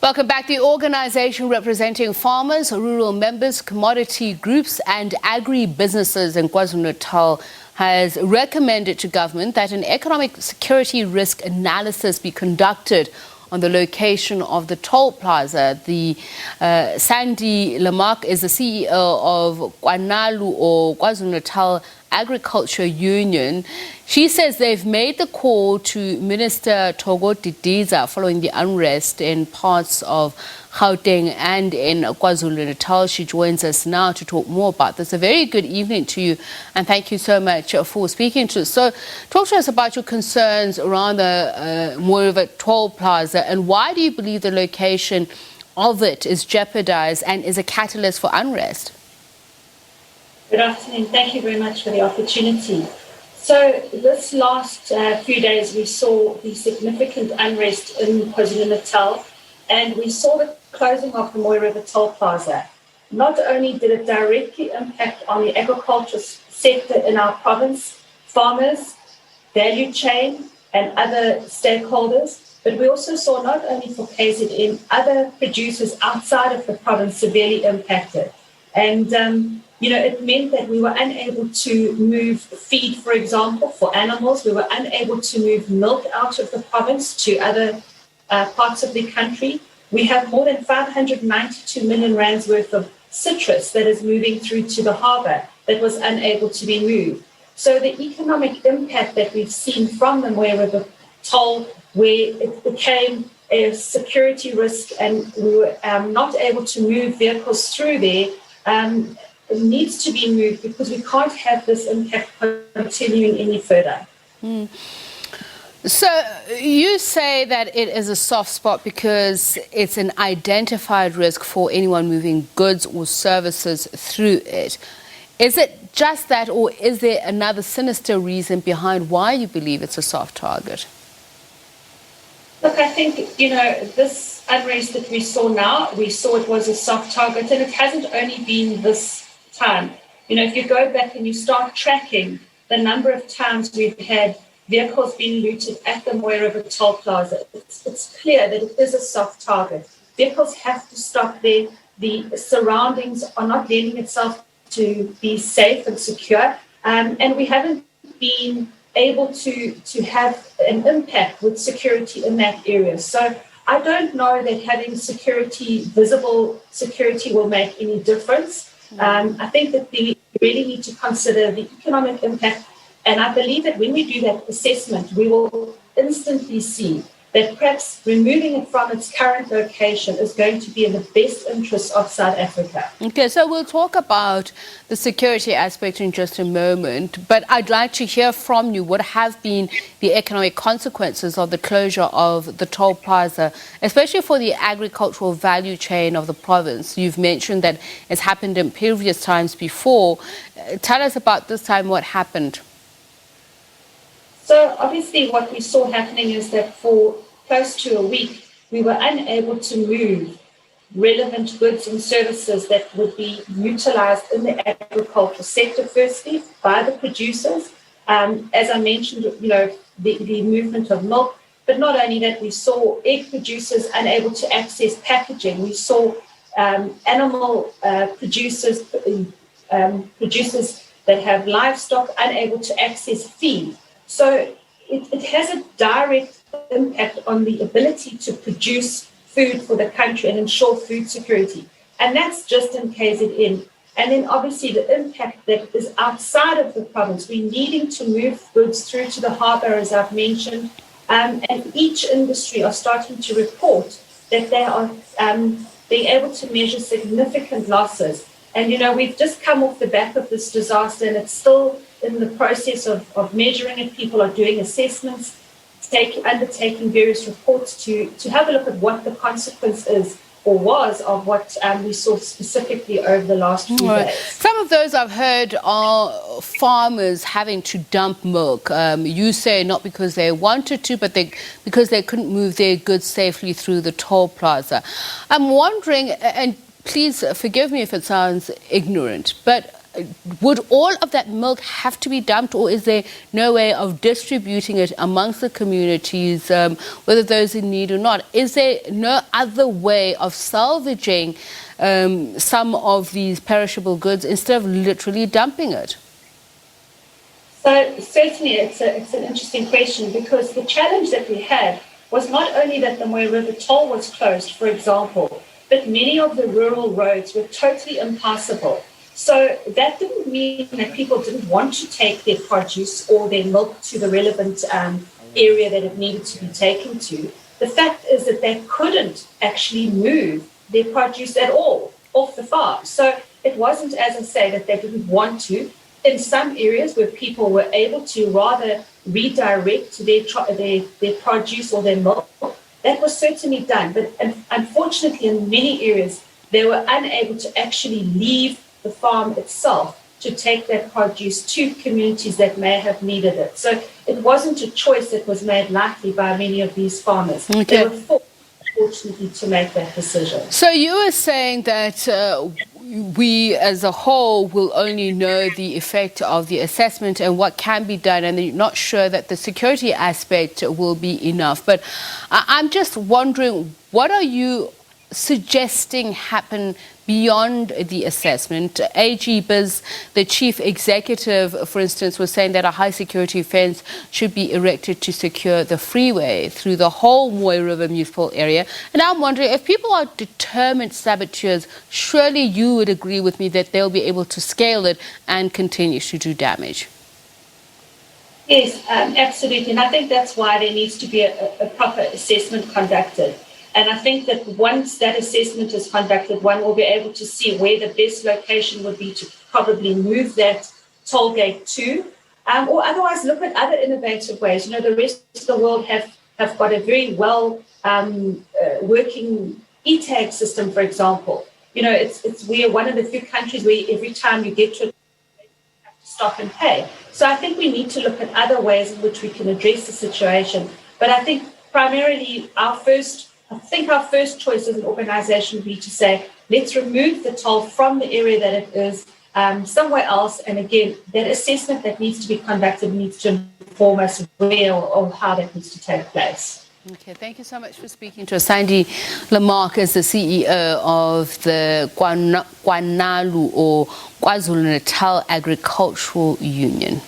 Welcome back. The organization representing farmers, rural members, commodity groups and agri-businesses in KwaZulu-Natal has recommended to government that an economic security risk analysis be conducted on the location of the toll plaza. Sandy Lamarck is the CEO of Kwanalu, or KwaZulu-Natal Agricultural Union. She says they've made the call to Minister Thoko Didiza following the unrest in parts of Gauteng and in KwaZulu-Natal. She joins us now to talk more about this. A very good evening to you, and thank you so much for speaking to us. So talk to us about your concerns around the Moireva toll plaza, and why do you believe the location of it is jeopardized and is a catalyst for unrest? Good afternoon. Thank you very much for the opportunity. So this last few days, we saw the significant unrest in KwaZulu-Natal, and we saw the closing of the Moireva toll plaza. Not only did it directly impact on the agriculture sector in our province, farmers, value chain, and other stakeholders, but we also saw not only for KZN, other producers outside of the province severely impacted. And it meant that we were unable to move feed, for example, for animals. We were unable to move milk out of the province to other parts of the country. We have more than 592 million rands worth of citrus that is moving through to the harbour that was unable to be moved. So the economic impact that we've seen from the Moireva toll, where it became a security risk and we were not able to move vehicles through there, it needs to be moved because we can't have this impact continuing any further. So you say that it is a soft spot because it's an identified risk for anyone moving goods or services through it. Is it just that, or is there another sinister reason behind why you believe it's a soft target? Look, I think, this unrest that we saw now, we saw it was a soft target, and it hasn't only been this time. If you go back and you start tracking the number of times we've had vehicles being looted at the Moireva toll plaza, it's clear that it is a soft target. Vehicles have to stop there. The surroundings are not lending itself to be safe and secure, and we haven't been able to have an impact with security in that area. So I don't know that having visible security will make any difference. I think that we really need to consider the economic impact, and I believe that when we do that assessment, we will instantly see that perhaps removing it from its current location is going to be in the best interest of South Africa. Okay, so we'll talk about the security aspect in just a moment, but I'd like to hear from you what have been the economic consequences of the closure of the toll plaza, especially for the agricultural value chain of the province. You've mentioned that it's happened in previous times before. Tell us about this time, what happened? So obviously what we saw happening is that for close to a week, we were unable to move relevant goods and services that would be utilized in the agricultural sector, firstly, by the producers. As I mentioned, the movement of milk, but not only that, we saw egg producers unable to access packaging. We saw animal producers that have livestock unable to access feed. So it has a direct impact on the ability to produce food for the country and ensure food security. And that's just in KZN. And then obviously the impact that is outside of the province. We're needing to move goods through to the harbour, as I've mentioned. And each industry are starting to report that they are being able to measure significant losses. And, we've just come off the back of this disaster, and it's still in the process of measuring it. People are doing assessments, undertaking various reports to have a look at what the consequence is or was of what we saw specifically over the last few days. Some of those I've heard are farmers having to dump milk. You say not because they wanted to, but because they couldn't move their goods safely through the toll plaza. I'm wondering, and please forgive me if it sounds ignorant, but would all of that milk have to be dumped, or is there no way of distributing it amongst the communities, whether those in need or not? Is there no other way of salvaging some of these perishable goods instead of literally dumping it? So certainly it's an interesting question, because the challenge that we had was not only that the Mooi River toll was closed, for example, but many of the rural roads were totally impassable. So that didn't mean that people didn't want to take their produce or their milk to the relevant area that it needed to be taken to. The fact is that they couldn't actually move their produce at all off the farm. So it wasn't, as I say, that they didn't want to. In some areas where people were able to rather redirect their produce or their milk, that was certainly done. But unfortunately, in many areas, they were unable to actually leave the farm itself to take that produce to communities that may have needed it. So it wasn't a choice that was made lightly by many of these farmers. Okay. They were forced, unfortunately, to make that decision. So you were saying that we as a whole will only know the effect of the assessment and what can be done, and you're not sure that the security aspect will be enough. But I'm just wondering, what are you suggesting happen beyond the assessment? AG Biz, the chief executive, for instance, was saying that a high security fence should be erected to secure the freeway through the whole Mooi River municipal area. And I'm wondering, if people are determined saboteurs, surely you would agree with me that they'll be able to scale it and continue to do damage. Yes, absolutely. And I think that's why there needs to be a proper assessment conducted. And I think that once that assessment is conducted, one will be able to see where the best location would be to probably move that toll gate to, or otherwise look at other innovative ways. You know, the rest of the world have got a very well working e-tag system, for example. You know, we are one of the few countries where every time you get to it, you have to stop and pay. So I think we need to look at other ways in which we can address the situation. But I think primarily our first choice as an organisation would be to say, let's remove the toll from the area that it is somewhere else. And again, that assessment that needs to be conducted needs to inform us where or how that needs to take place. Okay, thank you so much for speaking to us. Sandy Lamarck is the CEO of the Kwanalu or KwaZulu-Natal Agricultural Union.